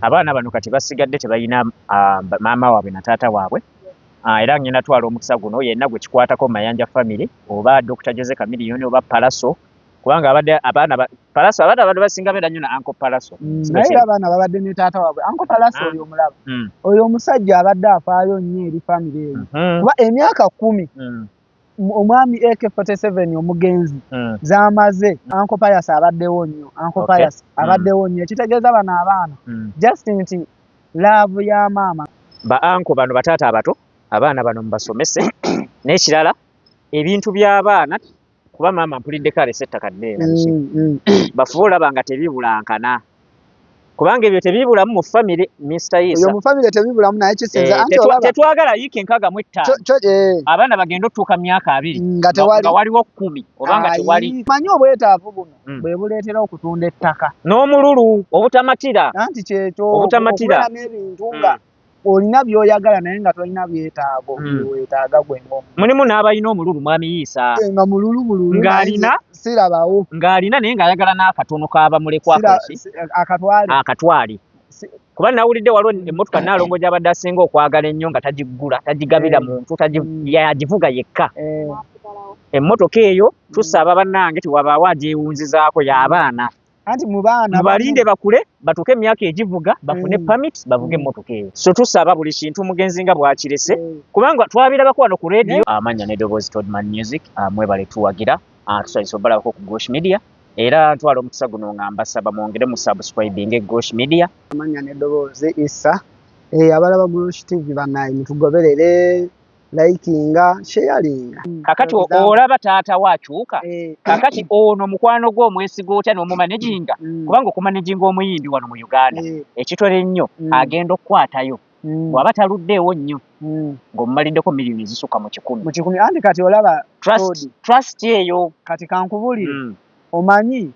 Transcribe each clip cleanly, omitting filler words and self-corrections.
abaana bano kati basigadde tebalina maama waabwe na taata waabwe. Era ngenda twala omukisa guno yenna gwe kikwatako Mayanja family oba Dr. Jose Chameleone oba Palaso kubanga abadde abaana Palaso abaana bano basinga beera nnyo na Uncle Palaso. Naye abaana babadde ne taata waabwe. Uncle Palaso oyo omulaba. Oyo omusajja abadde afaayo nnyo eri family eyo. Kuba emyaka 10 omwami AK47 omugenzi zamaze Uncle Palaso abaddewo nnyo. Uncle Palaso abaddewo nnyo. Ekitegeeza bano abaana just nti love ya maama. Ba uncle bano bataata abato abaana bano mbasomese n'ekirala ebintu by'abaana kuba maama mpulidde kale settaka ddeera bafuba olaba nga tebibulankana kubanga ebyo tebibulamu mu family Mr. Isa oyo mu family tebibulamu naye kisinza anti olaba tetwagala yiiki enkaga mu ttaano abaana bagenda ottuuka myaka 2 nga waliwo 10 oba nga tewali manyi obwetaavu buno bwe buleetera okutunda ettaka n'omululu obutamatira anti kyekyo obutamatira n'ebintu nga olina byoyagala naye nga tolina byetaago byetaaga gwengo mulimu n'abalina omululu mwami Isa nga mululu ng'alina sirabawo ng'alina naye ng'ayagala n'akatono kaaba mulekwako akatwali kuba nawulidde waliwo emmotoka Nnaalongo gy'abadde asinga okwagala ennyo nga tagiggula tagigabira muntu yagivuga yekka emmotoka eyo tusaba bannange tiwabaawo agyewunzizaako y'abaana anti mu baana balinde bakule batuke emyaka egivuga bafune permit bavuge emmotoka eyo so tusaba buli kintu mugenzi nga bwakirese kubanga twabirabako wano ku radio amanya n'eddoboozi Toddman Music mwebale tuwagira tusalisa obalabako ku Gosh Media era ntwala omukisa guno nga mbasaba mwongere mu subscribing Gosh Media amanya n'eddoboozi Isa abalaba Gosh TV banayi mutugoberere likinga sharinga kakati olaba taata wakyuka kakati ono mukwano gwo omwesiga otya n'omumanaginga kubanga okumanaginga omuyimbi wano mu Uganda ekitole nnyo agenda okukwatayo bw'aba taluddeewo nnyo ng'omumaliddeko miliyoni ezisukka mu 10 anti kati olaba trust eyo kati kankubulire omanyi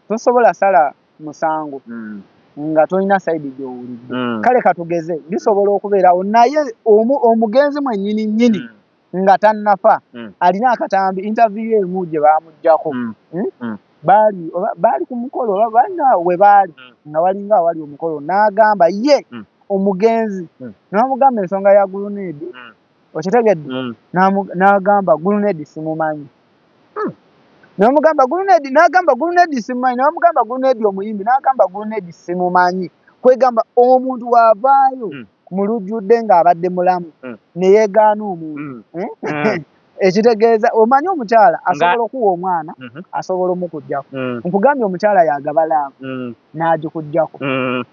tosobola sala musango nga tolina side gy'owulidde kale katugeze bisobola okubeerawo naye omugenzi mwennyini nga tannafa alina akatambi interview emu gye baamuggyako baali ku mukolo oba balina we baali nga walinga awali omukolo n'agamba ye omugenzi n'amugamba ensonga ya gulunedi okitegedde n'agamba gulunedi simumanyi n'amugamba gulunedi simumanyi n'amugamba gulunedi omuyimbi n'agamba gulunedi simumanyi kwegamba omuntu wavaayo mu lujjudde ng'abadde mulamu ne yeegaana omuntu ekitegeeza omanyi omukyala asobola okuwa omwana asobola omukuggyako nkugambye omukyala yagabalaamu n'agikuggyako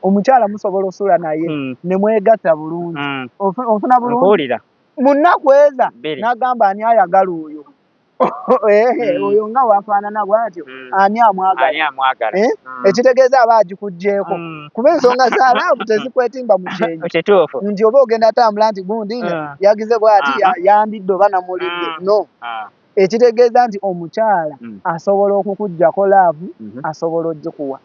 omukyala musobola osula naye ne mwegatta bulungi ofuna bulungi mu nnaku eza n'agamba ani ayagala oyo oyo nga wafaanana bwatyo ani amwagala ekitegeeza aba agikuggyeeko kuba ensonga zaalaavu tezikwetimba mu kyenyi nti oba ogenda atambula nti gundi yagize bwati yambidde oba namulidde no ekitegeeza nti omukyala asobola okukuggyako laavu asobola oggikuwa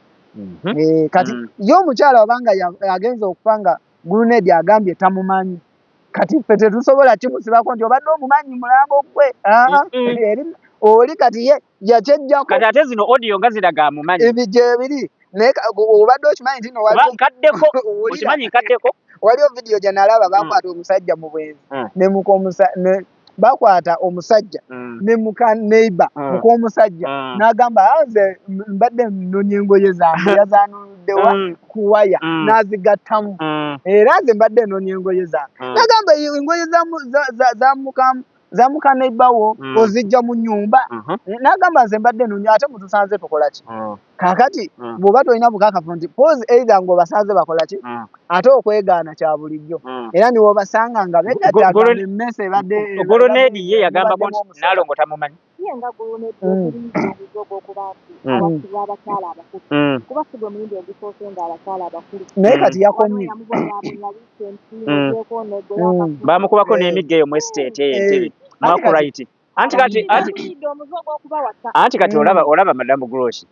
kati ye omukyala obanga agenza okufa nga gulunedi agambye tamumanyi kati ffe tetusobola kimusibako nti obadde omumanyi mulambo gwe oli kati ye yakyejjako kati ate zino audio nga ziraga amumanyi ebijebiri naye obadde okimanyi nti no nkaddeko okimanyi nkaddeko waliwo vidiyo gye nalaba bakwata omusajja mu bwenzi bakwata omusajja ne muka neighbor mukomusajja n'agamba nze mbadde nnonya engoye zange yazanuluddewa kuwaya n'azigattamu era nze mbadde nnonya engoye zange n'agamba engoye za muka neighbor wo ozijja mu nnyumba n'agamba nze mbadde nnonya ate mutusanze tukola ki kakati bw'oba tolina bukakafu nti pose either ng'obasanze bakola ki ate okwegaana kya bulijjo era niwe obasanga nga begatta emmese ebadde Gulunedi ye yagambako nti Nnaalongo tamumanyi nga Gulunedi obuliizo ogw'okuba nti abasiba abakyala abakulu kuba si gwe muyimbi ogusoose nga abakyala abakulu naye kati yakomye baamukubako n'emigga eyo mu estate ey'Entebbe Makurite anti kati olaba Madamu Grosh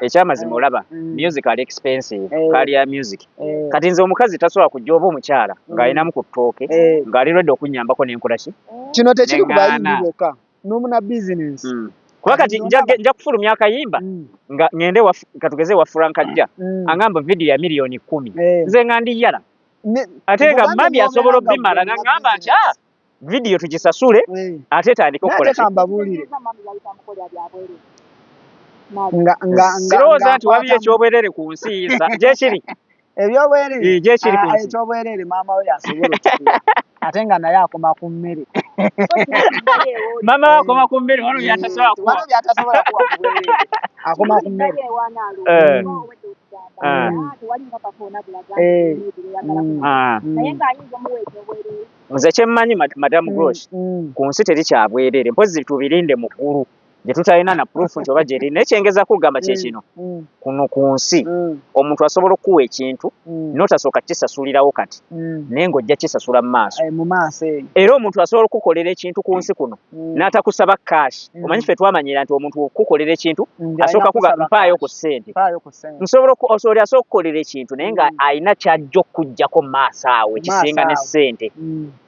ekyamazima olaba music ali expensive kalya music kati nze omukazi tasobola kujja oba omukyala ng'alinamu ku ttooke ng'ali ready okunnyambako n'enkola ki kino tekiri ku bayimbi bokka n'omuna business kuba kati nja kufulumya akayimba nga ngende katugeze wa Frank ajja angamba video ya milioni 10 nze nga ndi yala ate nga mami asobola obimala ngamba nti video tugisasule ate tandika okukola sirowooza nti wabiyo ekyobwerere ku nsi yisa gyekiri ekyobwerere maama we yasobola ate nga naye akoma ku mmere mama akoma ku mmere wano byatasobola kuwa akoma ku mmere nze kyemmanyi madamu Grosh ku nsi teri kyabwerere mpozi tubirinde mu ggulu gye tutalina na proof nti oba gyeri naye kyengeza kugamba kyekino kuno ku nsi omuntu asobola okuwa ekintu n'otasooka kisasulirawo kati naye ng'ojja kisasula mu maaso era omuntu asobola okukolera ekintu ku nsi kuno n'atakusaba cash omanyi ffe twamanyira nti omuntu okukolera ekintu asooka mpaayo ku ssente osobola okukolera ekintu naye nga alina kyajja okuggyako mu maaso awo ekisinga ne ssente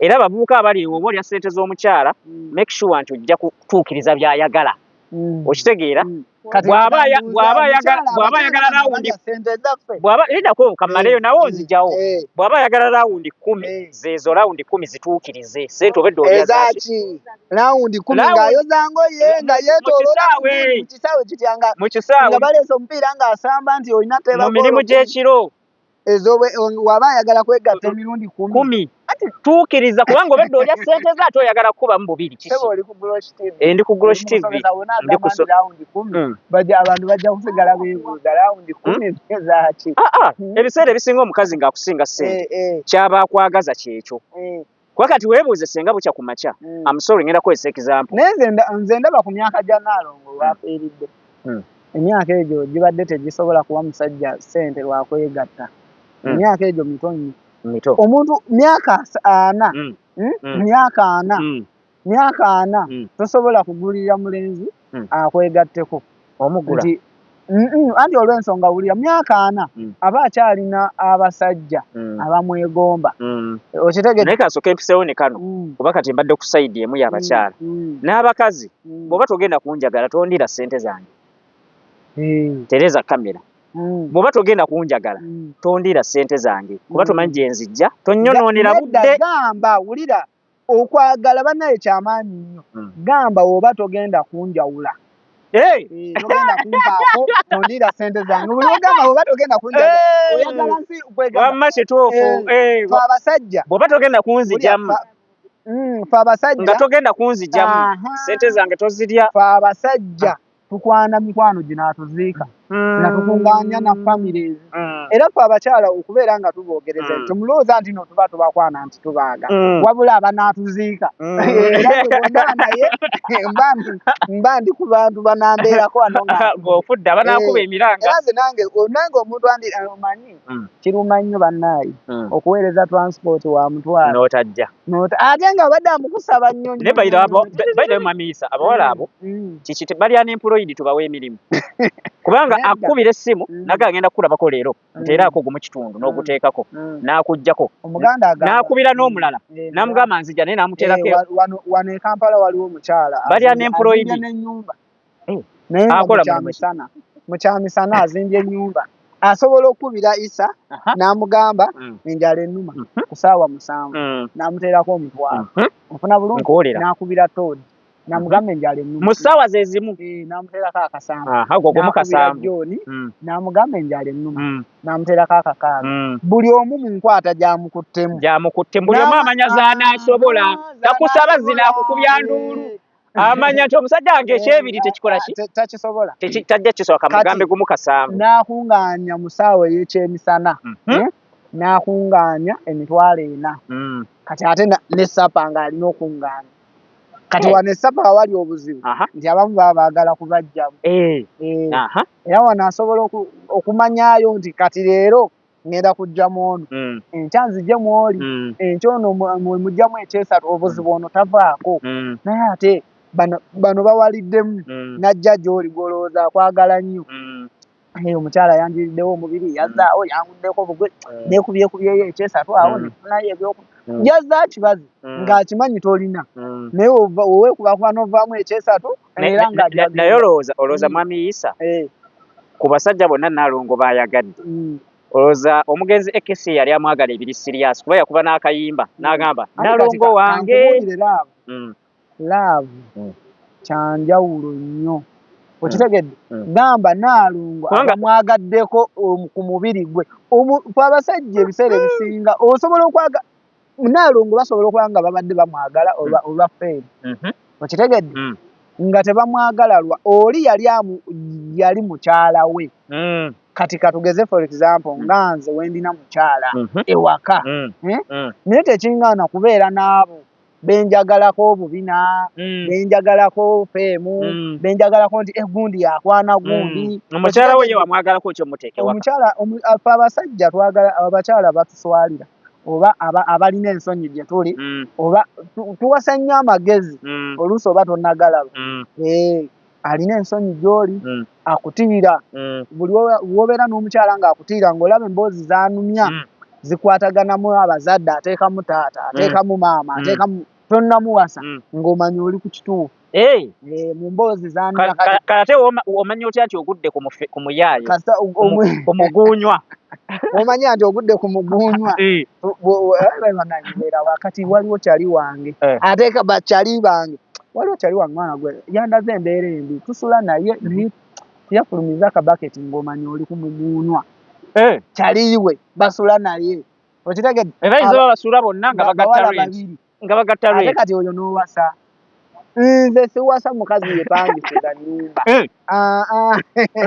era abavubuka abali oba olya ssente z'omukyala make sure nti ojja kutuukiriza by'ayagala okitegeera bw'aba ayagala rawundi lidako kamaleyo nawe onzijawo bw'aba ayagala rawundi 10 zeezo rawundi 10 zituukirize sente obedde olyaezaki rawundi 10 ng'ayozangoye nga yeetooloola mu kisaawe nga baleese omupiira ng'asamba nti olina teeba mu mirimu gy'ekiro ezo waba ayagala kwegatta emirundi 10 ati tuukiriza kubanga obedde olya ssente ze ate oyagala kukubamu bubiri ndi ku Grosh TV abantu bajja kusigala beebuuza rawundi 10 ezaki ebiseera ebisinga omukazi ng'akusinga ssente kyaba akwagaza kyekyo kuba kati weebuuze senga bukya ku makya amusoro ngenda kukozesa example naye nze ndaba ku myaka gya Naalongo lwafiiridde emyaka egyo gibadde tegisobola kuwa musajja ssente lwakwegatta emyaka egyo mito omuntu myaka 4 myaka 4 tosobola kugulira mulenzi akwegatteko omugula anti olw'ensonga wulira myaka 4 aba akyalina abasajja abamwegomba okitegedde naye kasooka empiseewo ne kano kuba kati mbadde ku sayidi emu y'abakyala n'abakazi bw'oba togenda kunjagala tondira ssente zange tereza kamera bw'oba togenda kunjagala tondira ssente zange kuba tomanyi gye nzijja tonnyonoonera budde gamba wulira okwagala bannaye kyamaanyi nnyo gamba oba togenda kunjawula togenda kumpaako tondira ssente zange buli ogamba bw'oba togenda kunjagala oyagala nsi wamma kituufu fe abasajja bw'oba togenda kunzijamu fe abasajja nga togenda kunzijamu ssente zange tozirya fe abasajja tukwana mikwano ginaatuziika nga tukungaanya na families era fe abakyala okubeera nga tuboogereza temulowooza nti no tuba tubakwana nti tubaaga wabula abanaatuziika era bwebonaa naye mba ndi ku bantu banambeerako wano ng'ofudde abanaakuba emiranga era nze nange omuntu omanyi kiruma nnyo bannaayi okuweereza transport wa mutwalo n'otajja ate nga badde amukusaba nnyo naye bayirayo mamiisa abawala abo kiki balya n'employed tubawa emirimu kubanga akubira essimu naga agenda kukulabako leero nteeraako gumu kitundu n'oguteekako n'akuggyako n'akubira n'omulala n'amugamba nzija naye n'amuteerako wano e Kampala waliwo omukyala balya n'employed n'ennyumba naye mukyamisana azimbye ennyumba asobola okukubira Isa n'amugamba enjala ennuma ku ssaawa 7 n'amuteerako omutwalo ofuna bulungi n'akubira Todd namugamba enjala ennuma mu ssaawa ze zimu n'amuteerako akasanvu gwo gumu kasanvu John n'amugamba enjala ennuma n'amuteerako akakaaga buli omu mu nkwata gyamukuttemu buli omu amanya z'anaasobola takusaba zinaakukubya nduulu amanya nti omusajja wange ekyebiri tekikola ki takisobola tajja kisobola kamugambe gumu kasanvu n'akungaanya mu ssaawa ey'ekyemisana n'akungaanya emitwalo 4 kati ate ne ssapa ng'alina okungaanya kati wano essapa awali obuzibu nti abamu baba baagala kubajjamu era wano asobola okumanyaayo nti kati leero ngenda kujjamu ono enkya nzijjemu oli enkya ono mujjamu ekyesatu obuzibu ono tavaako naye ate bano bawaliddemu najja gy'oli gw'olowooza akwagala nnyo omukyala yanjiriddewo omubiri yazaawo yanguddeko bugwe neekubyekubyeyo ekyesatu awo nefunayo ebyoku yazza kibazi ng'akimanyi tolina naye oweekubakuba n'ovaamu ekyesatu era naye olowooza mwami Isa ku basajja bonna Nalongo baayagadde olowooza omugenzi ekesi yali amwagala ebiri siriasi kuba yakuba n'akayimba n'agamba Nalongo wange laavu kyanjawulo nnyo okitegedde gamba Nalongo abamwagaddeko ku mubiri gwe fe abasajja ebiseera ebisinga osobola okwaga Nalongo basobola okuba nga babadde bamwagala olwa feeri okitegedde nga tebamwagala lwa oli yali mukyala we kati katugeze for example nga nze wendina mukyala ewaka naye tekiŋŋaana kubeera n'abo benjagalako obubina benjagalako feemu benjagalako nti egundi yakwana gundi omukyala we ye wamwagalako ky'omuteeke omukyala fe abasajja twagala abakyala batuswalira oba abalina ensonyi gye tuli oba tuwasa nnyo amagezi oluusi oba tonnagalaba alina ensonyi gy'oli akutiira buli wobeera n'omukyala ng'akutiira ng'olaba emboozi zanumya zikwataganamu abazadde ateekamu taata ateekamu maama ateekamu tonnamuwasa ng'omanya oli ku kituufu mu mboozi zanumya kate omanya otya nti ogudde ku muyaayo omuguunywa omanya nti ogudde ku muguunywa bananyibeera wakati waliwo kyali wange ateeka bakyali bange waliwo kyali wange mwana gwe yandaze embeera embi tusula naye yafulumiza akabaketi ng'omanya oli ku muguunywa kyaliwe basula naye okitegedde bayinza oba basula bonna nga bagatta ate kati oyo n'owasa nze siwasa mukazi yepangisiza nnyumba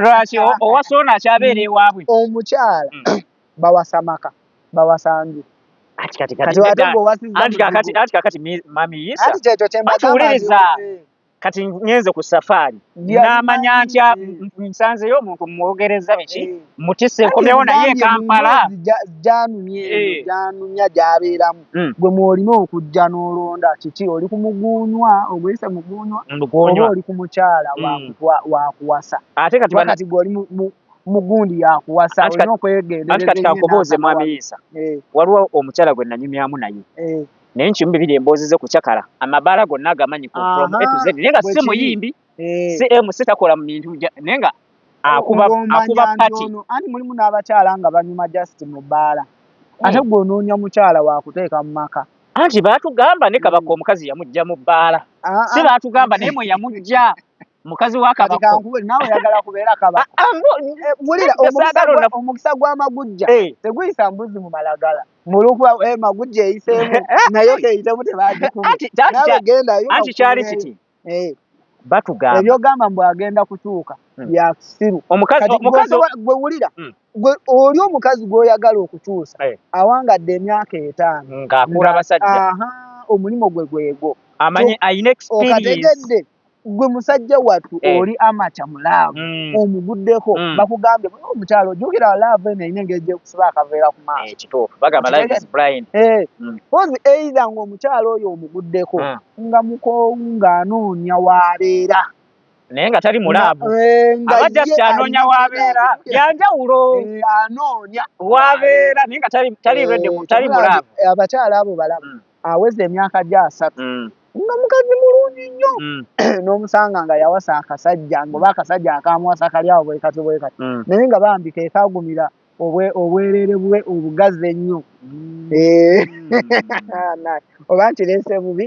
lwaki owasa ono akyabeera ewaabwe omukyala bawasa maka bawasa nju anti kakati mami Isa kyekyo kati ngenze ku safaari n'amanya ntya nsanzeyo omuntu mwogereza biki mutise nkomyewo naye Kampala janumya gy'abeeramu gwe mwolina okujja n'olonda kiki oli ku muguunywa ogweyise muguunywa oba oli ku mukyala wakuwasa ate kati gw'oli mugundi yakuwasa olina okwegendereza anti kati kankobooze mwami Isa waliwo omukyala gwe nanyumyamu naye naye nkimu bibiri emboozi ze kucakala amabaala gonna agamanyi from A to Z naye nga si muyimbi si MC takola mu bintu naye nga akuba pati anti mulimu n'abakyala nga banyuma just mu bbaala ate gw'onoonya mukyala wakuteeka mu maka anti baatugamba ne Kabaka omukazi yamujja mu bbaala si baatugamba naye mwe yamujja mukazi wa Kabaka nawe oyagala kubeera Kabaka wulira omukisa gw'amagujja teguyisa mbuzi mu malagala mulukwa magujja eyiseemu naye eyitemu tebagikuba nawe gendayo anti kyali kiti batugamba ebyogamba mbu agenda kukyuka bya kisiru gwe wulira oli omukazi gw'oyagala okukyusa awangadde emyaka 5 ng'akula basajja omulimu gwe gwego amanyi ayina experience gwe musajja wattu oli amaca mulaavu omuguddeko bakugambye omukyalo ojjukira laavu eno erina engeri gyekusiba akaveera ku maaso kituufu bagamba life is blind pozi either ng'omukyalo oyo omuguddeko nga mukoowu ng'anoonya w'abeera naye nga tali mulaavu abajja kyanoonya w'abeera yanjawulo anoonya w'abeera naye nga tali mulaavu abakyala abo balamu aweza emyaka gya 3 nga mukazi mulungi nnyo n'omusanga nga yawasa akasajja ngoba akasajja akamuwasa kali awo bwekati naye nga bambi keekaagumira obwereere bwe obugazi ennyo oba nkireese bubi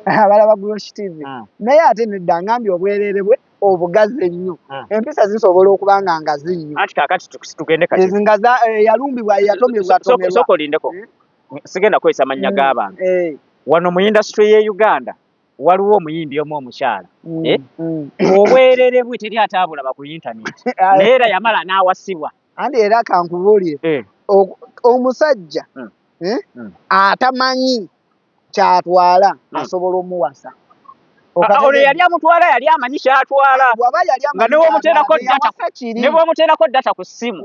abalaba Grosh TV naye ate nedda ngambye obwereere bwe obugazi ennyo empisa zisobola okuba nga zinnyo anti kaakati tugende kati nga yalumbibwa yatomebwa sokolindeko sigenda kwesa mannya g'abantu wano mu industry ye Uganda waliwo omuyimbi omu omukyala obwerere bwe teri ataabulaba ku internet naye era yamala n'awasibwa anti era kankubuulire omusajja atamanyi kyatwala asobola omuwasa ono yali amutwala yali amanyi kyatwala nga ne bw'omuteerako data ku ssimu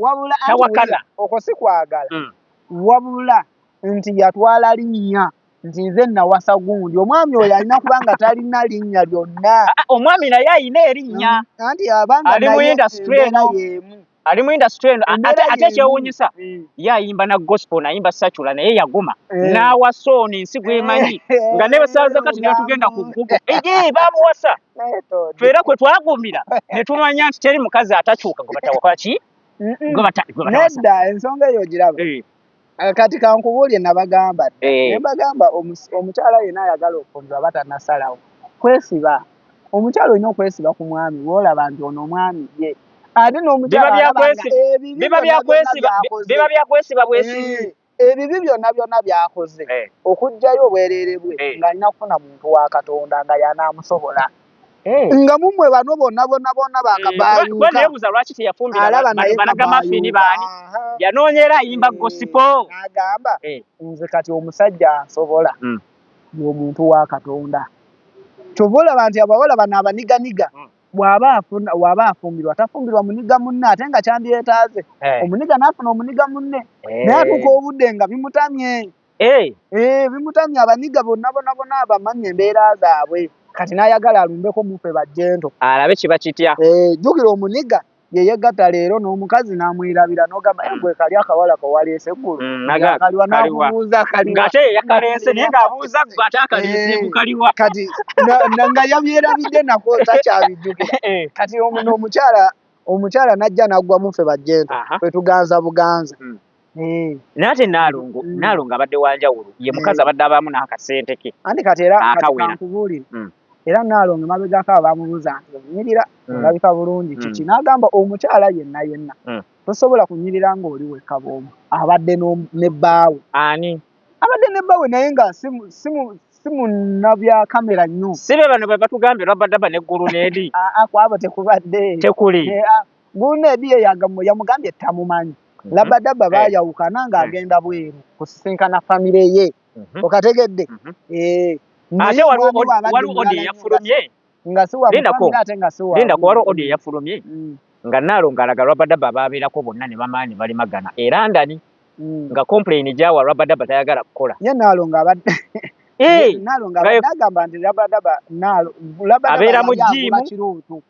tawakana okwo si kwagala wabula nti yatwala linnya nti nze nawasa gundi omwami oyo alina kubanga talina linnya lyonna omwami naye ayina erinnya anti abanga ali mu industry eno yemu ali mu industry eno ate ekyewuunyisa Mm. ye ayimba na gospel nayimba sacula naye yaguma Eh. n'awasa ono ensi gwemanyi nga ne basaza kati ne tugenda ku Google bamuwasa ffe era kwe twagumira ne tumanya nti teri mukazi atakyuka gwe batawakola ki gwe batawasa nedda ensonga eyo giraba kati kankubuulye nabagamba ne bagamba omukyala yenna ayagala okunzwa batannasalawo kwesiba omukyala olina okwesiba ku mwami woolaba nti ono omwami ye ate n'omukyala biba byakwesiba bwesibi ebibi byonna byakoze okugjayo obwereere bwe ng'alina kufuna muntu wa Katonda nga yanaamusobola nga mumwe bano bonna bakabayuuka lwaki teyafumbira banagamaffini baani yanoonyera ayimba gosipo n'agamba nze kati omusajja ansobola y'omuntu wa Katonda kyova olaba nti abawala bano abaniganiga bw'aba afumbirwa tafumbirwa muniga munne ate nga kyandyetaaze omuniga n'afuna omuniga munne naye atuuka obudde nga bimutamye bimutamye abaniga bonna abamanya embeera zaabwe kati n'ayagala alumbeko muffe bajjento alabe kiba kitya jjukira omuniga yeyegatta leero n'omukazi n'amwirabira n'ogamba gwe kali akawala kawaleese eggulu kaliwa n'akubuuza kaliwa ng'ate yeyakalense naye ng'abuuza gwe ate akalense kukaliwa kati nga yabyerabidde nako takyabijjukira kati omukyala n'ajja n'aggwa muffe bajjento kwe tuganza buganza naye ate Naalongo abadde wanjawulo ye mukazi abadde abaamu n'akasente ke anti kati era kankubuulire era Naalongo emabegako abaamubuuza nti onyirira olabika bulungi kiki n'agamba omukyala yenna tosobola kunyirira ng'oli wekka bw'omu abadde ne bbaawe ani abadde ne bbaawe naye nga si munnabya kamera nnyo si be bano be batugambye Rabadaba n'eggulu n'edi kwabo tekubadde tekuli ggulu n'edi yamugambye tamumanyi Rabadaba baayawukana ng'agenda bweru kusisinkana famire ye okategedde ate waliwo odi eyafulumye nga si wamufamire ate nga si lindako waliwo odi eyafulumye nga Naalongo alaga Rabadaba baabeerako bonna ne bamaanyi balimagana era ndani nga complain gyawa Rabadaba tayagala kukola ye Naalongo abadde Naalongo abadde agamba nti Rabadaba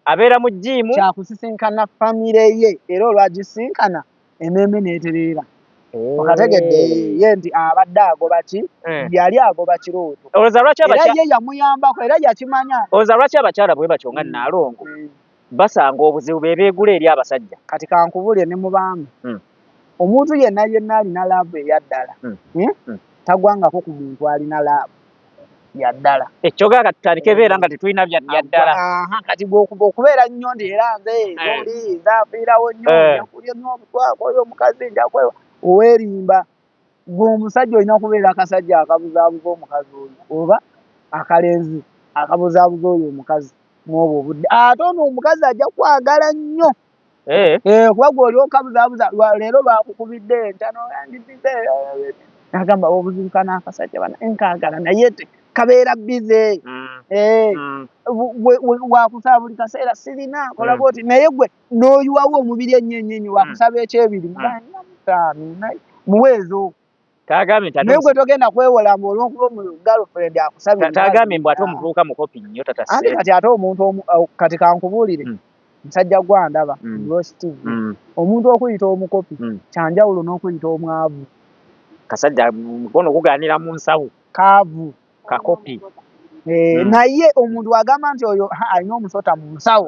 abeera mu jjiimu kyakusisinkana famire ye era olwagisinkana emmeeme n'etereera okategedde ye nti abadde agoba ki yali agoba kirooto era ye yamuyambako era yakimanya olowooza lwaki abakyala bwe batyo nga Naalongo basanga obuzibu be beegula eri abasajja kati kankubulye ne mu baami omuntu yenna alina laavu eyaddala tagwangako ku muntu alina laavu yaddala ekyogaa katutandike beera nga tetulina byaddala kati okubeera nnyo nti era nze oli nzaafiirawo nnyo njakulya nnyo obutwako oyo omukazi njakwewa oweerimba gwe omusajja olina okubeera akasajja akabuzaabuza omukazi oyo oba akalenzi akabuzaabuza oyo omukazi mwobwo obudde ate ono omukazi ajja kwagala nnyo kuba gwe oli okabuzaabuza leero baakukubidde entano yandizize nagamba obuzibuka n'akasajja bana enkaagala naye kabeera bize wakusaba buli kaseera sirina kola bwoti naye gwe n'oyiwawo omubiri ennyo wakusaba ekyebiri muweezo naye gwe togenda kwewolamba olw'okuba omu girlfriend akusabye tagambye mbw ate omuvubuka mukopi nnyo anti kati ate omuntu kati kankubuulire musajja gwandaba Ross TV omuntu okuyita omukopi kyanjawulo n'okuyita omwavu kasajja mukono gugaanira mu nsawo kaavu kakopi naye omuntu agamba nti oyo alina omusota mu nsawo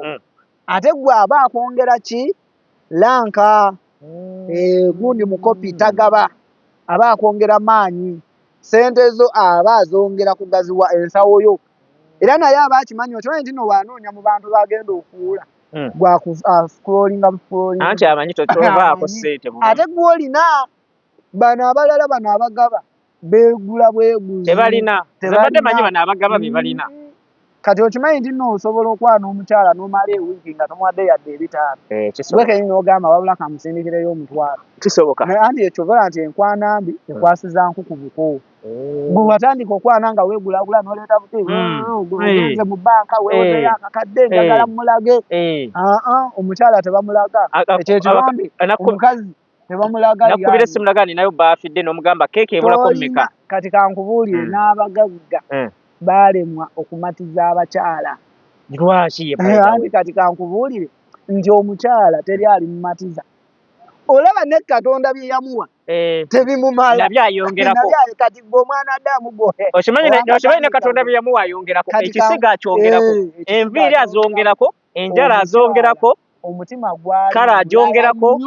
ate gwe aba akwongera ki lanka gundi mukopi tagaba aba akwongera maanyi sente zo aba azongera kugaziwa ensawo yo era naye aba akimanyi okimanyi nti no wanoonya mu bantu bagenda okuwula scrollinga anti amanyi tovaako ssente ate gwolina bano abalala bano abagaba beegula bweguzi tebalina zabadde manyi bano abagaba be balina kati okimanyi nti nno osobola okwana omukyala n'omala ewiiki nga tomuwadde yadde ebitaano gwe kenyini n'ogamba wabula kamusindikireyo omutwalo kisoboka anti ekyobola nti enkwana mbi ekwasiza nku ku buko gwe watandika okwana nga weegulagula n'oleeta buteebu ogenze mu bbanka weewozeyo akakadde njagala mulage omukyala tebamulaga ekyo ekirambi omukazi tebamulaga nakubira essimu lagani nayo baafidde n'omugamba keeke ebulako mmeka kati kankubuulire n'abagagga baalemwa okumatiza abakyala lwaki anti kati kankubuulire nti omukyala teri alimumatiza olaba ne Katonda bye yamuwa tebimumala nabyo ayongerako kati gwe omwana Adamu gwe okimanyi ne Katonda bye yamuwa ayongerako ekisiga akyongerako enviiri azongerako enjala azongerako omutima gwali kala agyongerako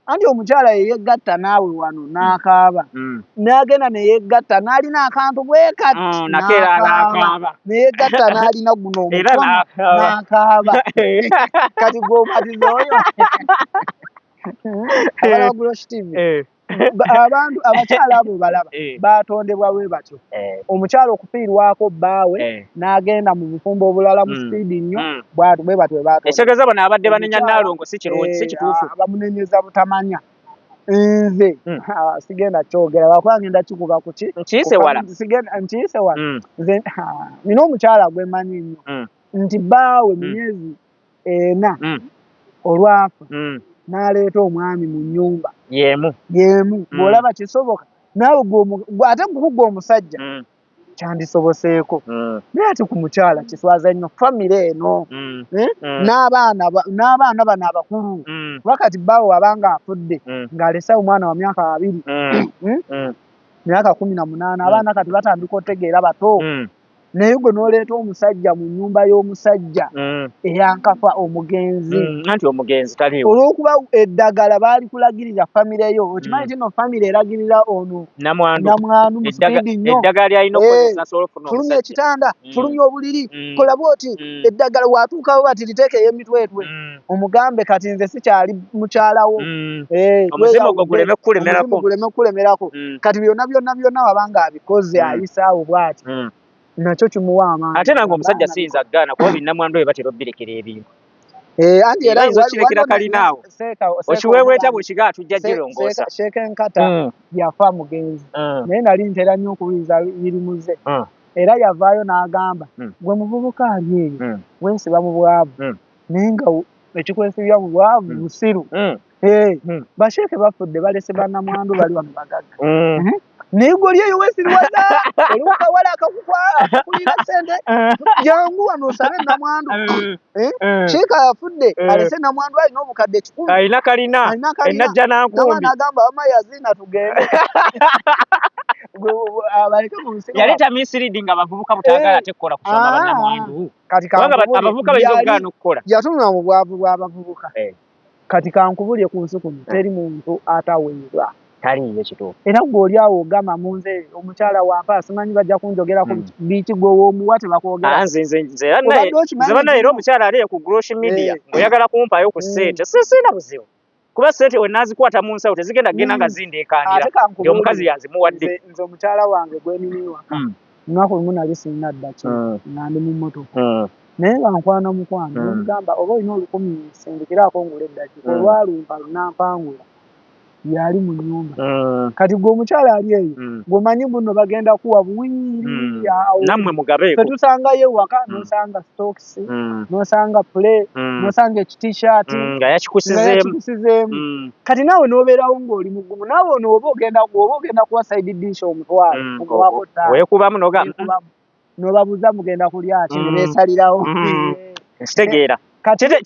anti omukyala yeyegatta naawe wano n'akaaba n'agenda neyegatta n'alina akantu bwe kati neyegatta n'alina guno omukono n'akaaba kati gw'omatiza oyo abantu abakyala abo balaba batondebwa bwe batyo omukyala okufiirwako bbaawe n'agenda mu bufumbo obulala mu sipiidi nnyo bwe batyo ekitegeeza bano abadde banenya Nnaalongo si kituufu bamunenyeza butamanya nze sigenda kyogera lwakuba ngenda kikuba kuki nkiise wala nze nina omukyala gwe mmanyi nnyo nti bbaawe mu myezi 4 olwafa n'aleeta omwami mu nnyumba y'emu bw'olaba kisoboka naawe ate gwe omusajja kyandisoboseeko naye ati ku mukyala kiswaza nnyo famire eno n'abaana bano abakulu wakati bbaawe abanga afudde ng'alese omwana wa myaka 2 myaka 18 abaana kati batandika otegeera bato naye gwe n'oleeta omusajja mu nnyumba y'omusajja eyankafa omugenzi anti omugenzi taliiwo olw'okuba eddagala baali kulagirira famire yo okimanyi kino famire eragirira ono namwandu mu sipiidi nnyo eddagala lyalina okukozesa asobola okufuna fulumya ekitanda fulumya obuliri kola bwoti eddagala watuukawo bati liteeke ey'emitwetwe omugambe kati nze sikyali mukyalawo omuzimu ogwo guleme kukulemerako kati byonna wabanga abikoze ayisaawo bw'ati nakyo kimuwa amaanyi ate nange omusajja siyinza kugaana kuba binnamwandu bwe batera obbirekera ebintu anti era okirekera kalinaawo okiweeweeta bwekiga atujja girongoosa Shekenkata yafa mugenzi naye nali ntera nnyo okuwuliriza birimuze era yavaayo n'agamba gwe muvubuka ali eyo weesiba mu bwavu naye nga ekikwesibya mu bwavu musiru basheeke bafudde balese bannamwandu bali wano bagagga naye gwe oli eyo weesiriwaza oli mukawala akakulira sente jangu wano osabe nnamwandu sheeka yafudde alese nnamwandu alina obukadde 10 alina kalina enajja nankumbi n'agamba amayazina tugende abaleke mu nsi yaleeta misiridi nga abavubuka butagala ate kukola kusoma bannamwandu abavubuka bayinza okugaana okukola yatunula mu bwavu bw'abavubuka kati kankubulye ku nsi kuno teri muntu ataweebwa taliiyo kituufu era gw'oli awo ogamba munze omukyala wampa simanyi bajja kunjogera ku biiki gwe w'omuwa tebakwogera nze bannaye era omukyala aliye ku grocery media ng'oyagala kumpaayo ku ssente sisiina buzibu kuba ssente we naazikwata mu nsawo tezigenda kugenda nga zindeekaanira nti omukazi yazimuwadde nze omukyala wange gwe nini waka lunaku lumu nali sirina ddaki nga ndi mu mmotoka naye nga nkwana mukwano nomugamba oba olina 10 sindikiraako ngula eddaki olwalumpa lunampangula yali mu nnyumba kati gwe omukyala ali eyo gwemanyi buno bagenda kuwa buwiiri nammwe mugabeeko tetusangayo ewaka nosanga stokisi nosanga play nosanga ekitishati nga yakikusizeemu kati naawe n'obeerawo ng'oli mugumu naawe ono oba ogenda kuwa side dish omutwalo omuwako weekubamu n'obabuuza mugenda kulya ki ne beesalirawo nkitegeera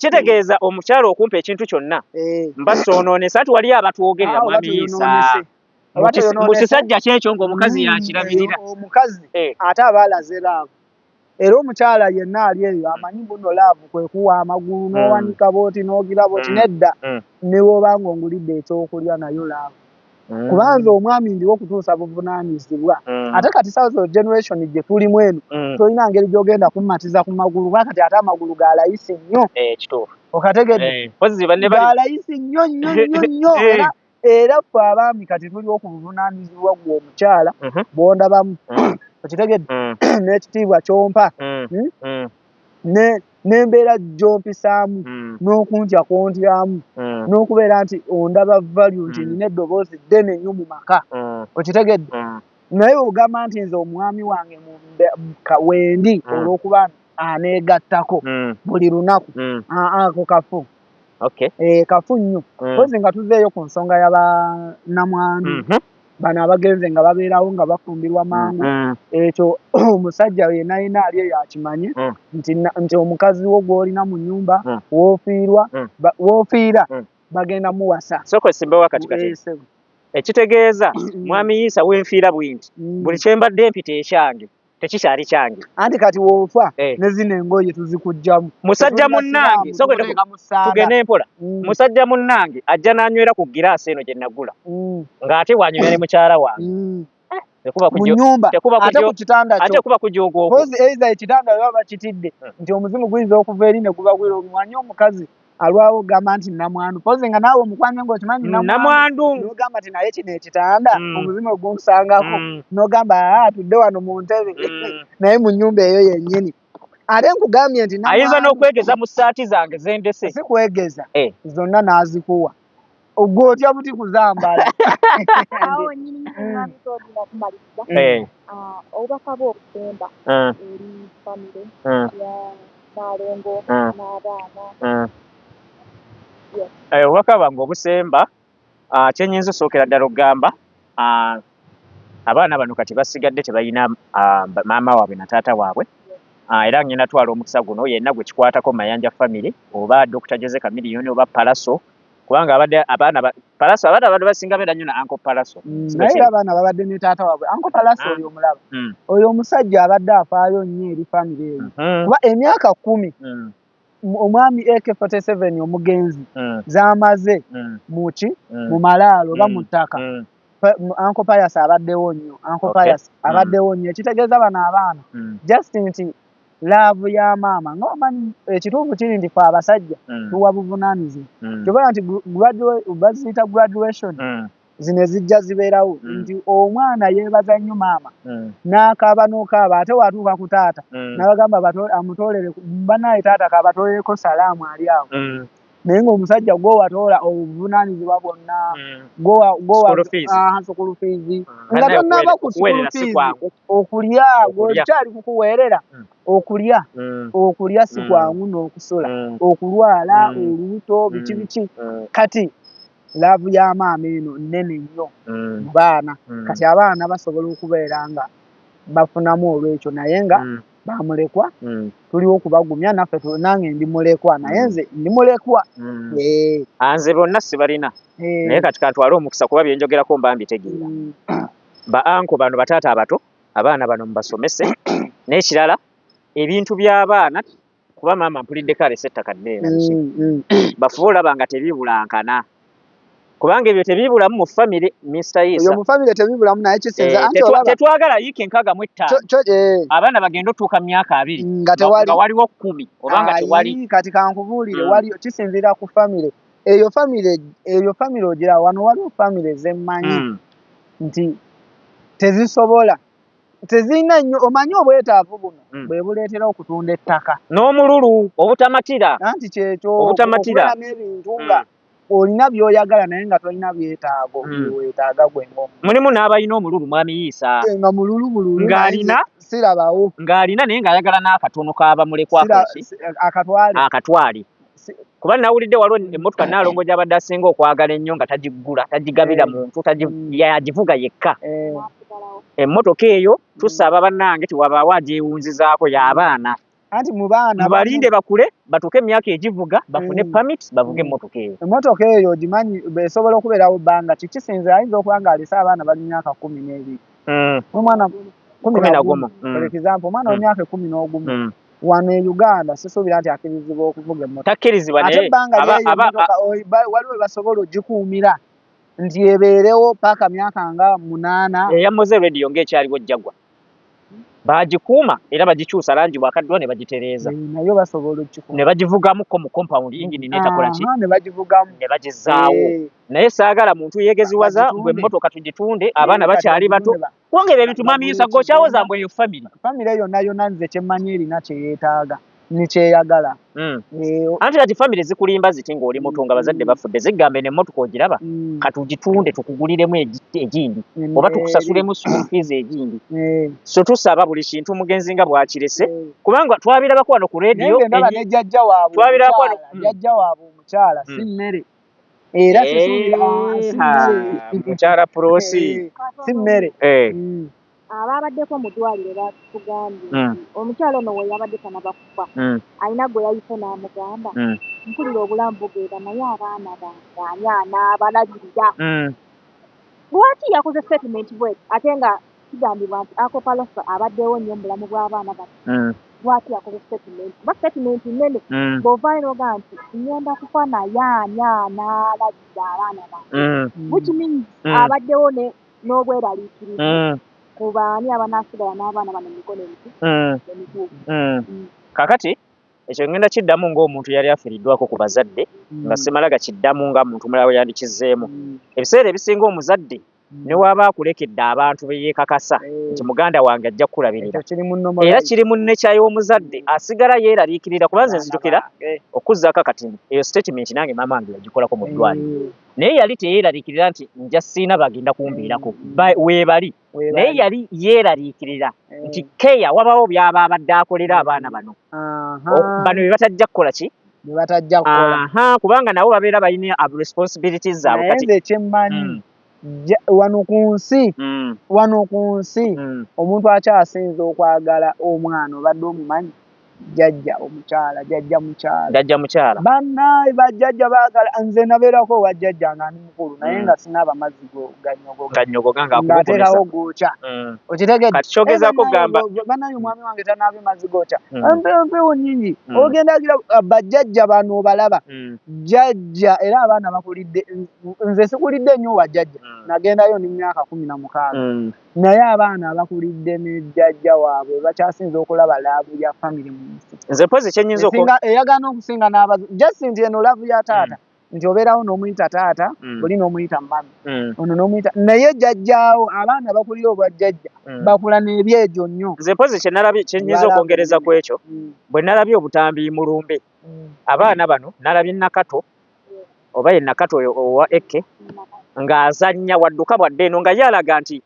kitegeeza omukyala okumpa ekintu kyonna mbasoonoonesa ati wali abatwogerera mwami Isa mu kisajja kyekyo ng'omukazi yakirabirira omukazi ate aba alaze laavu era omukyala yenna ali eyo amanyi buno laavu kwe kuwa amagulu n'owanika booti n'ogira booti nedda ne bw'oba ng'ongulidde ekyokulya nayo laavu kubanza omwami ndiwo okutuusa buvunaanyizibwa ate kati sazo generation gye tulimu eno tolina ngeri gy'ogenda kummatiza ku magulu kati ate amagulu ga layisi nnyo okategedde ga layisi nnyo era ffe abaami kati tuliwo ku buvunaanyizibwa gwe omukyala bw'ondabamu okitegedde n'ekitiibwa kyompa n'embeera gy'ompisaamu n'okuntya kontyamu n'okubeera nti ondaba value nti nina eddoboozi ddene nnyo mu maka okitegedde naye ogamba nti nze omwami wange wendi olw'okuba aneegattako buli lunaku ako kafu kafu nnyo kozi nga tuzeeyo ku nsonga y'aba namwandu bano abagenze nga babeerawo nga bafumbirwa mangu ekyo omusajja yenna ali eyo akimanye nti omukazi wo gw'olina mu nnyumba w'ofiira bagenda muwasa soko simbawo akatikati ekitegeeza mwami Isa wenfiira bwinti buli kyembadde mpita ekyange tekikyali kyange anti kati woofa ne zino engoye tuzikuggyamu musajja munnange tugende mpola musajja munnange ajja n'anywera ku giraasi eno gye nagula ng'ate wanywera ne mukyala wange mu nyumba ate ku kitanda ate kuba kujooga okwo eiza ekitanda baba bakitidde nti omuzimu guyinza okuva eri ne guba gwira omwanyi omukazi alwawo gamba nti namwandu pozi nga naawe omukwanye ng'okimanyi namwandu n'ogamba nti naye kino ekitanda omuzimu ogunsangako n'ogamba atudde wano mu ntebe naye mu nnyumba eyo yennyini ate nkugambye nti ayinza n'okwegeza mu ssaati zange zendese si kwegeza zonna n'azikuwa ogwo otya buti kuzambala awo nnyini nga bitodi nakumaliriza obubaka bw'obusemba eri famire ya Nalongo n'abaana obubaka bwange obusemba kyenyinza osookera ddala okugamba abaana bano kati basigadde tebalina maama waabwe na taata waabwe era ngenda twala omukisa guno yenna gwe kikwatako Mayanja family oba Dr. Jose Chameleone oba Palaso kubanga abaana abantu basinga beera nnyo na Uncle Palaso naye abaana babadde ne taata waabwe Uncle Palaso oyo omulaba oyo omusajja abadde afaayo nnyo eri family eyo kuba emyaka 10 omwami AK47 omugenzi zamaze muki mu malaalo oba mu ttaka Uncle Pius abaddewo nnyo Uncle Pius abaddewo nnyo ekitegeeza bano abaana just nti laavu ya maama ng'omanyi ekituufu kiri nti fe abasajja tuwa buvunaanyizibwa kyobala nti baziyita graduation zino ezijja zibeerawo nti omwana yeebaza nnyo maama n'akaaba n'okaaba ate watuuka ku taata n'abagamba amutoolere banaye taata kabatooleko salaamu ali awo naye ng'omusajja gw'owatoola obuvunaanyizibwa bwonna sukulu fiizi nga tonnava ku sukulu fiizi okulya gw'okyali kukuweerera okulya si kwangu n'okusula okulwala olubuto biki kati laavu ya maama eno nnene nnyo mu baana kati abaana basobola okubeera nga bafunamu olwekyo naye nga bamulekwa tuliwo okubagumya naffe nange ndi mulekwa naye nze ndi mulekwa nze bonna sibalina naye kati kantwale omukisa kuba byenjogerako mba mbitegeera ba anko bano bataata abato abaana bano mubasomese n'ekirala ebintu by'abaana kuba maama mpuliddeko alese ettaka ddeera bafube olaba nga tebibulankana kubanga ebyo tebibulamu mu family Mr. Isa mu family tebibulamu naye kisinza anti tetwagala yiike 65 abaana bagenda otuuka myaka 2 nga waliwo 10 oba nga tewali kati kankubuulire waliyo kisinzira ku family eyo family ogira wano waliwo family zemmanyi nti tezisobola tezina nnyo omanyi obwetaavu buno bwe buleetera okutunda ettaka n'omululu obutamatira anti kyekyo obutamatira n'ebintu nga olina by'oyagala naye nga tolina byetaago byewetaaga gwengo mulimu n'abalina omululu mwami Isa nga mululu ng'alina sirabawo ng'alina naye ng'ayagala n'akatono kaaba mulekwakoki akatwali kuba nawulidde waliwo emmotoka Nalongo gy'abadde asinga okwagala ennyo nga tagigula tagigabira muntu yagivuga yekka emmotoka eyo tusaba bannange tiwabaawo agyewunzizaako y'abaana anti mu baana mubalinde bakule batuuke emyaka egivuga bafune permit bavuge emmotoka eyo emmotoka eyo gimanyi besobola okubeerawo bbanga kikisinze ayinza okuba nga alese abaana bali myaka 12 omwana 11 for example omwana w'emyaka 11 wano e Uganda sisuubira nti akkirizibwa okuvuga emmotoka takkirizibwa ate ebbanga lyeyo waliwo basobola ogikuumira nti ebeerewo paaka myaka nga 8 eyammoze radio ng'ekyaliwo jjagwa bagikuuma era bagikyusa langi bwakaddwa ne bagitereeza nayo basobola okikuuma ne bagivugamuko mu compound yingini n'etakola ki ne bagivugamu ne bagizaawo naye saagala muntu yeegeziwaza mbwe emmotoka tugitunde abaana bakyali bato kwongera ebintu mwami Isa g'okyawoza mbwe eyo famire yonna yonna nze kyemmanyi erina kyeyeetaaga nikyeyagala anti kati famire zikulimba ziti ng'oli muto nga bazadde bafudde ziggambe n'emmotoka ogiraba katugitunde tukuguliremu egindi oba tukusasulemu school fees egindi so tusaba buli kintu mugenzi nga bwakirese kubanga twabirabako wano ku radio jjajja waabwe omukyala si mmere era sisuubira si mmere mukyala Prosi si mmere ababaddeko mu ddwaliro batugambye omukyala ono we yabadde tanaba kufa alina gwe yayise n'amugamba mpulira obulamu bugenda naye abaana bange ani anaabalabirira lwaki yakoze statement bwe ate nga kigambibwa nti akopalofa abaddewo nnyo mu bulamu bw'abaana bano lwaki yakoze statement kuba statement nnene bw'ovaayo n'ogaa nti ngenda kufa naye ani anaalabirira abaana bange which means abaddewo n'obweraliikiriza kubaani abanaasigala n'abaana bano emikono emituufu kakati ekyo ngenda kiddamu ng'omuntu yali afiiriddwako ku bazadde nga simala gakiddamu nga muntu mulala we yandikizzeemu ebiseera ebisinga omuzadde ne waba akulekedde abantu be yeekakasa nti muganda wange ajja kukulabirira era kiri mu nnecha y'omuzadde asigala yeeraliikirira kuba nze nzijukira okuzzaako akatini eyo statement nange maama wange yagikolako mu ddwaliro naye yali teyeeraliikirira nti nja siina bagenda kumbiirako weebali naye yali yeeraliikirira nti keya wabaawo byaba abadde akolera abaana bano bano bye batajja kukola ki kubanga nabo babeera balina responsibilities zaabwe kati ekyemmanyi wano ku nsi omuntu akyasinza okwagala omwana obadde omumanyi jjajja mukyala bannaye bajjajja baagala nze nabeerako owa jjajja nga ndi mukulu naye nga sinaaba mazzi ganyogogateekawo gookya okitegeddekyogezaako gamba bannaye omwami wange tanaabe mazzi gookya empewo nnyingi ogenda agira bajjajja bano obalaba jjajja era abaana bakulidde nze sikulidde nnyo wa jjajja nagendayo n'emyaka 16 naye abaana abakulidde ne jjajja waabwe bakyasinza okulaba laabu ya famire mu nsi nze mpozi kyenyinza eyagaana okusinga n'abazi just nti eno laavu ya taata nti obeerawo n'omuyita taata oli n'omuyita mami ono n'omuyita naye jjajjaawo abaana bakulira obwa jjajja bakula n'ebyejo nnyo nze mpozi kyenyinza okwongereza ku ekyo bwe nalabye obutambi mu lumbe abaana bano nalabye nakato oba ye nakato owa Eke ng'azannya wadduka bwadde eno nga yalaga nti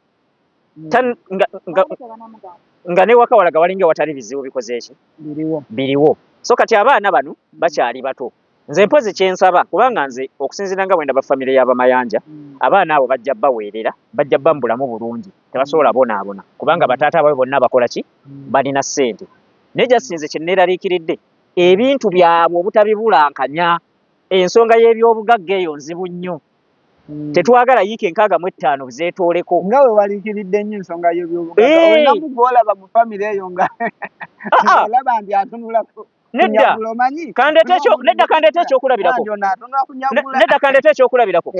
nga ne waka walaga walinga watali bizibu bikoze eki biriwo so kati abaana bano bakyali bato nze mpozi kyensaba kubanga nze okusinziira nga bwenda bafamire y'abamayanja abaana abo bajja baweerera bajja bambulamu bulungi tebasobola bonaabona kubanga bataata baabwe bonna bakola ki balina ssente naye jasinze kye neeraliikiridde ebintu byabwe obutabibulankanya ensonga y'ebyobugagga eyo nzibu nnyo tetwagala yiika 65 zeetooleko nga we waliikiridde nnyo ensonga y'ebyobugagga olinamu gw'olaba mu famire eyo nga olaba nti atunulako nedda kandeeta ekyokulabirako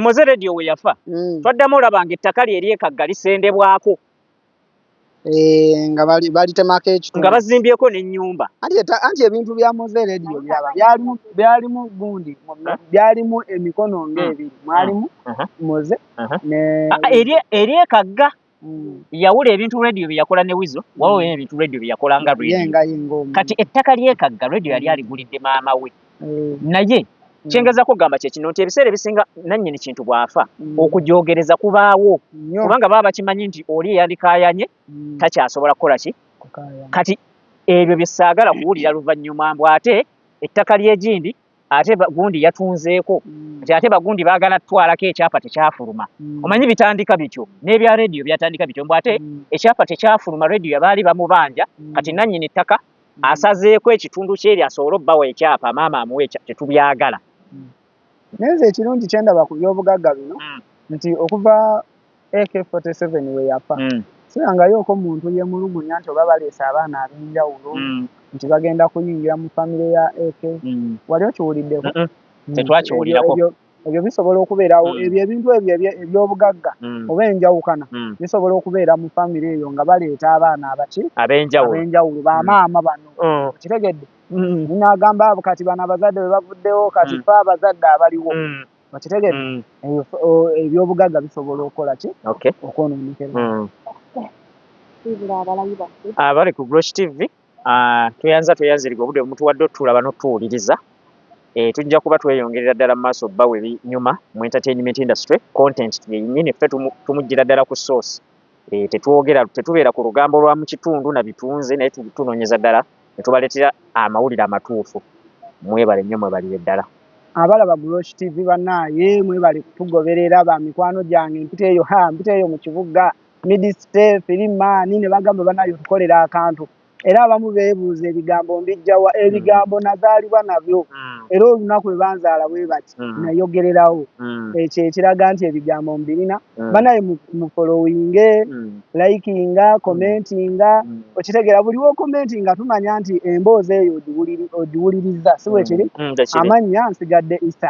Moze Radio we yafa twaddamu olabanga ettaka lye eryekagga lisendebwako nga balitemako ekitundu nga bazimbyeko n'ennyumba anti ebintu bya Moze Radio byaba byalimu gundi byalimu emikono ng'ebiri mwalimu Moze eryekagga yawula ebintu radio bye yakola ne Wizo wawo ebintu radio bye yakola nga radio kati ettaka lyekagga radio yali aligulidde maama we naye kyengezako kugamba kye kino nti ebiseera ebisinga nannyini kintu bw'afa okujoogereza kubaawo kubanga baba bakimanyi nti oli eyandikaayanye takyasobola kukola ki kati ebyo bye saagala kuwulira luvannyuma mbw ate ettaka ly'egindi ate gundi yatunzeeko nti ate bagundi baagala twalako ekyapa tekyafuluma omanyi bitandika bityo n'ebya radio byatandika bityo mbw ate ekyapa tekyafuluma radio yabaali bamubanja kati nannyini ttaka asazeeko ekitundu kyeri asobole obbawa ekyapa maama amuwe tetubyagala naye nze ekirungi kyendaba ku byobugagga bino nti okuva AK47 we yafa sirangayooko muntu yemulugunya nti oba baleese abaana ab'enjawulo nti bagenda kuyingira mu famire ya AK wali okiwuliddeko tetwakiwulirako ebyo bisobola okubeerawo ebyo ebintu ebyo ebyobugagga oba enjawukana bisobola okubeera mu famire eyo nga baleeta abaana abaki ab'enjawulo bamaama bano okitegedde ninagamba abo kati bano abazadde bwe bavuddewo kati fe abazadde abaliwo okitegedde ebyobugagga bisobola okukola ki okwonoonekera abali ku Glosh TV tweyanziriga obudde mutuwadde otulaba n'otuwuliriza tujja kuba tweyongerera ddala mu maaso bbawe ebinyuma mu entertainment industry content yennyini ffe tumuggira ddala ku source tetubeera ku lugambo lwa mu kitundu na bitunze naye tunoonyeza ddala ne tubaleetera amawulire amatuufu mwebale nnyo mwebalire ddala abalaba Gulosh TV bannaye mwebale kutugoberera ba mikwano gyange mpite eyo mu kibuga Midiste Filimani ne bagamba bannaye tukolera akantu era abamu beebuuza ebigambo mbijjawa ebigambo nazaalibwa nabyo era olunaku lwe banzaala bwe bati nayogererawo ekyo ekiraga nti ebigambo mbirina bannaye mu followinge likinga commentinga okitegeera buli wo commentinga tumanya nti emboozi eyo ogiwuliriza si bwe kiri amannya nsigadde Isa